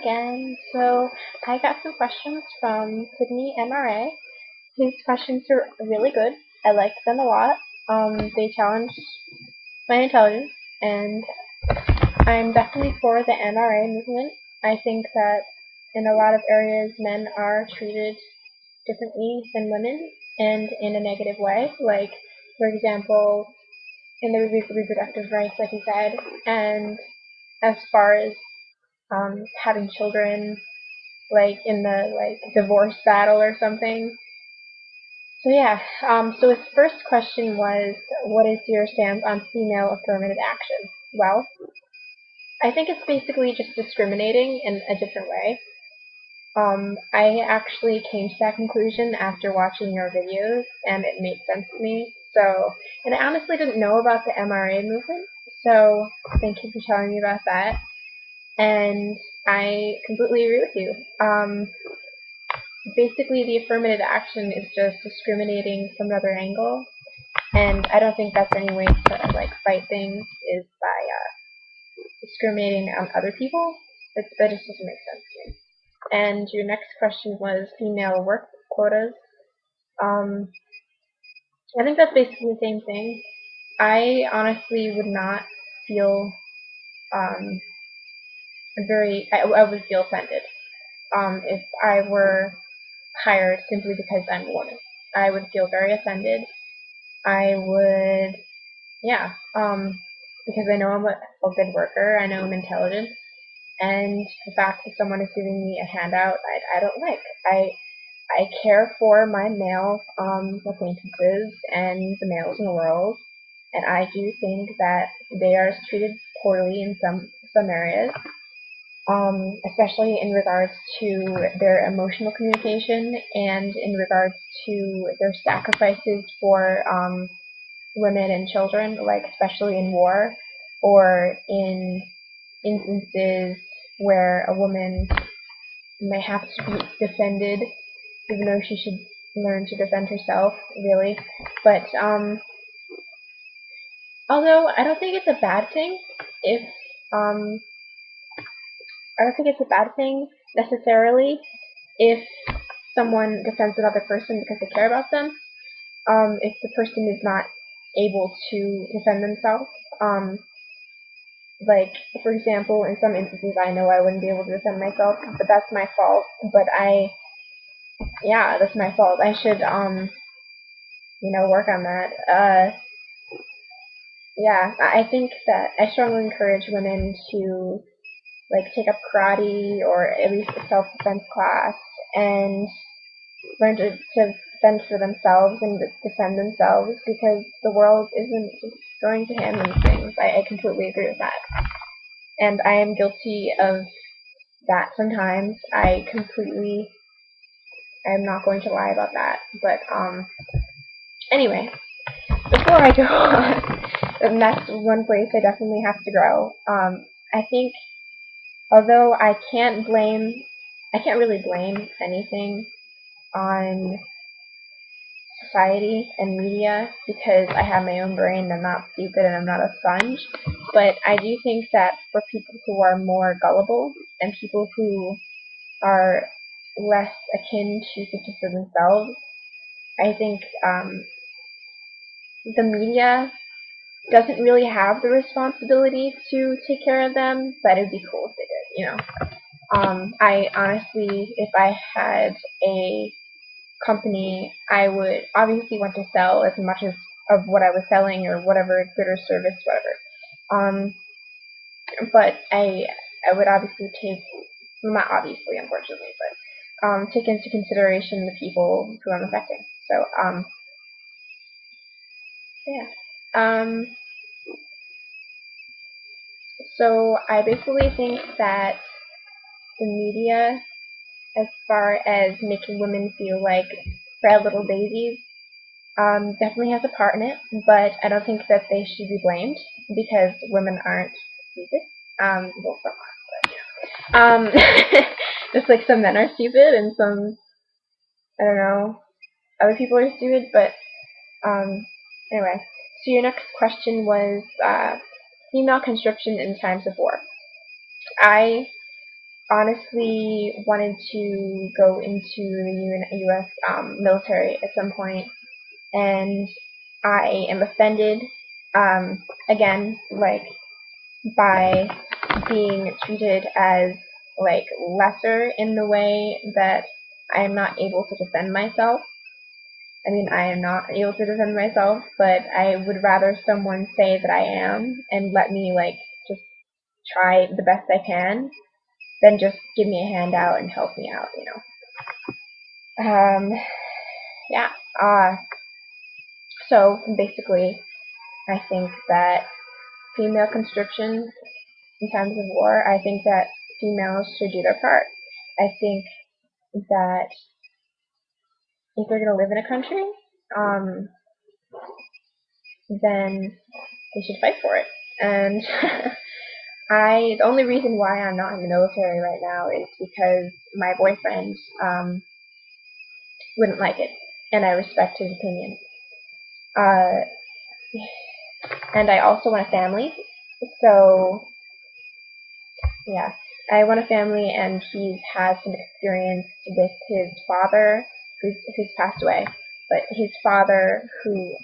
again. So I got some questions from SydneyMRA. His questions are really good. I liked them a lot. They challenged my intelligence, and I'm definitely for the MRA movement. I think that in a lot of areas, men are treated differently than women, and in a negative way. Like, for example, in the reproductive rights, like you said, and as far as having children, like in the divorce battle or something. So yeah, so his first question was, what is your stance on female affirmative action? Well, I think it's basically just discriminating in a different way. I actually came to that conclusion after watching your videos, and it made sense to me. So, and I honestly didn't know about the MRA movement, so thank you for telling me about that. And I completely agree with you. Basically, the affirmative action is just discriminating from another angle, and I don't think that's any way to fight things is by discriminating on other people. That just doesn't make sense to me. And your next question was female work quotas. Um, I think that's basically the same thing. I honestly would not feel um, I would feel offended if I were hired simply because I'm a woman. I would feel very offended. I would, yeah, because I know I'm a good worker. I know I'm intelligent, and the fact that someone is giving me a handout, I don't like. I care for my male acquaintances and the males in the world, and I do think that they are treated poorly in some areas, especially in regards to their emotional communication and in regards to their sacrifices for women and children, like especially in war or in instances where a woman may have to be defended, even though she should learn to defend herself, really. But although I don't think it's a bad thing if um, I don't think it's a bad thing necessarily if someone defends another person because they care about them. If the person is not able to defend themselves, um, like for example, in some instances, I know I wouldn't be able to defend myself, but that's my fault. But yeah, that's my fault. I should work on that. Yeah, I think that I strongly encourage women to take up karate or at least a self-defense class and learn to fend for themselves and defend themselves because the world isn't just going to hand them things. I completely agree with that. And I am guilty of that sometimes. I'm not going to lie about that. But anyway, before I go on, and that's one place I definitely have to grow. I think although I can't really blame anything on society and media because I have my own brain and I'm not stupid and I'm not a sponge. But I do think that for people who are more gullible and people who are less akin to thinking for themselves, I think the media doesn't really have the responsibility to take care of them, but it'd be cool if they did, I honestly, if I had a company, I would obviously want to sell as much as of what I was selling or whatever good or service, whatever. Um, but I would obviously not obviously, unfortunately, but take into consideration the people who I'm affecting. So yeah. Um, so I basically think that the media, as far as making women feel like proud little daisies, definitely has a part in it, but I don't think that they should be blamed because women aren't stupid. Well, some are, but just like some men are stupid and some, I don't know, other people are stupid. But anyway, so your next question was female conscription in times of war. I honestly wanted to go into the U.S. Military at some point, and I am offended, again, like, by being treated as, like, lesser in the way that I am not able to defend myself. I mean, I am not able to defend myself, but I would rather someone say that I am and let me, like, just try the best I can than just give me a handout and help me out, you know. Yeah. So basically, I think that female conscription in times of war, I think that females should do their part. I think that if they're going to live in a country, then they should fight for it. And the only reason why I'm not in the military right now is because my boyfriend wouldn't like it, and I respect his opinion. Uh, and I also want a family, so yeah, I want a family, and he's had some experience with his father, who's passed away, but his father, who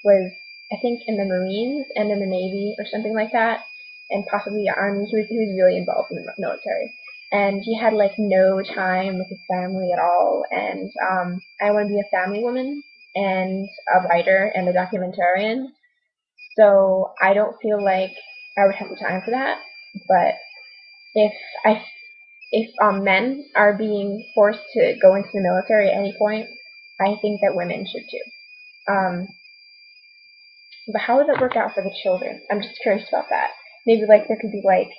was, I think, in the Marines and in the Navy or something like that, and possibly the Army. He was really involved in the military, and he had, like, no time with his family at all. And I want to be a family woman and a writer and a documentarian, so I don't feel like I would have the time for that. But if I if men are being forced to go into the military at any point, I think that women should too. But how would that work out for the children? I'm just curious about that. Maybe, like, there could be, like,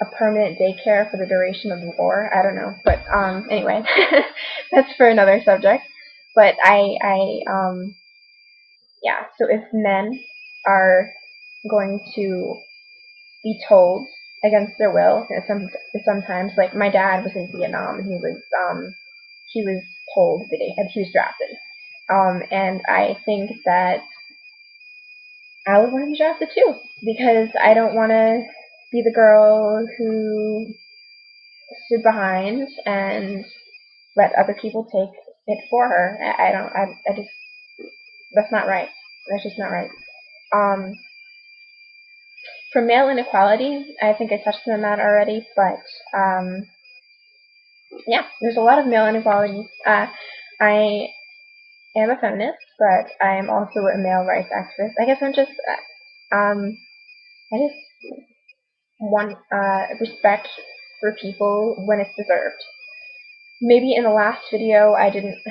a permanent daycare for the duration of the war. I don't know. But anyway, that's for another subject. But yeah. So if men are going to be told against their will, sometimes, like, my dad was in Vietnam, and he was told that he was drafted. And I think that I would want to be drafted too, because I don't want to be the girl who stood behind and let other people take it for her. I don't. I just. That's not right. That's just not right. Um, for male inequality, I think I touched on that already, but yeah, there's a lot of male inequalities. I am a feminist, but I am also a male rights activist. I guess I'm just. I just want respect for people when it's deserved. Maybe in the last video I didn't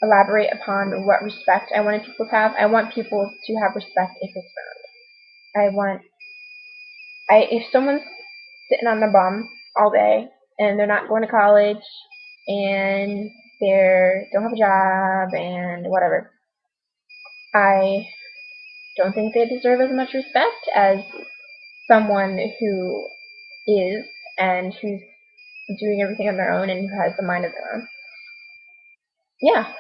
elaborate upon what respect I wanted people to have. I want people to have respect if it's earned. If someone's sitting on the bum all day and they're not going to college and they don't have a job and whatever, I don't think they deserve as much respect as someone who is and who's doing everything on their own and who has a mind of their own. Yeah,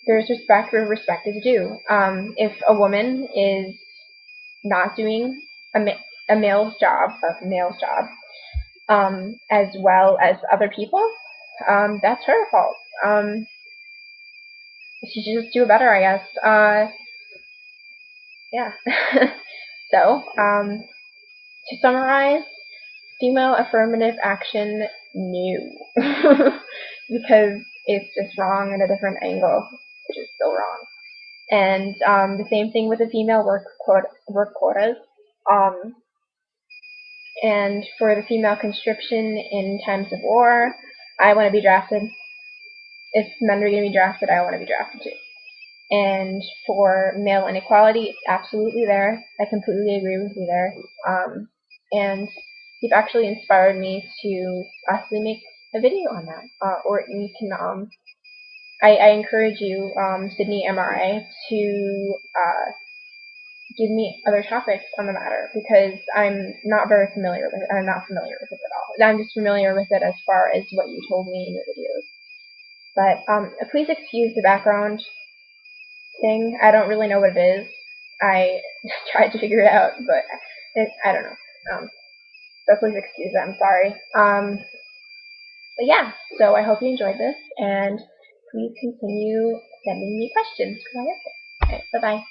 there's respect where respect is due. If a woman is not doing a male's job, as well as other people, that's her fault. She should just do better, I guess. Yeah. So, to summarize, female affirmative action, no. Because it's just wrong in a different angle, which is still wrong. And the same thing with the female work quotas. And for the female conscription in times of war, I want to be drafted. If men are going to be drafted, I want to be drafted too. And for male inequality, it's absolutely there. I completely agree with you there. And you've actually inspired me to possibly make a video on that. Or you can, I encourage you, SydneyMRA, to give me other topics on the matter, because I'm not familiar with it at all. I'm just familiar with it as far as what you told me in your videos. But please excuse the background thing. I don't really know what it is. I tried to figure it out, but I don't know. So please excuse that. I'm sorry. But yeah, so I hope you enjoyed this, and please continue sending me questions because I like it. All right, bye bye.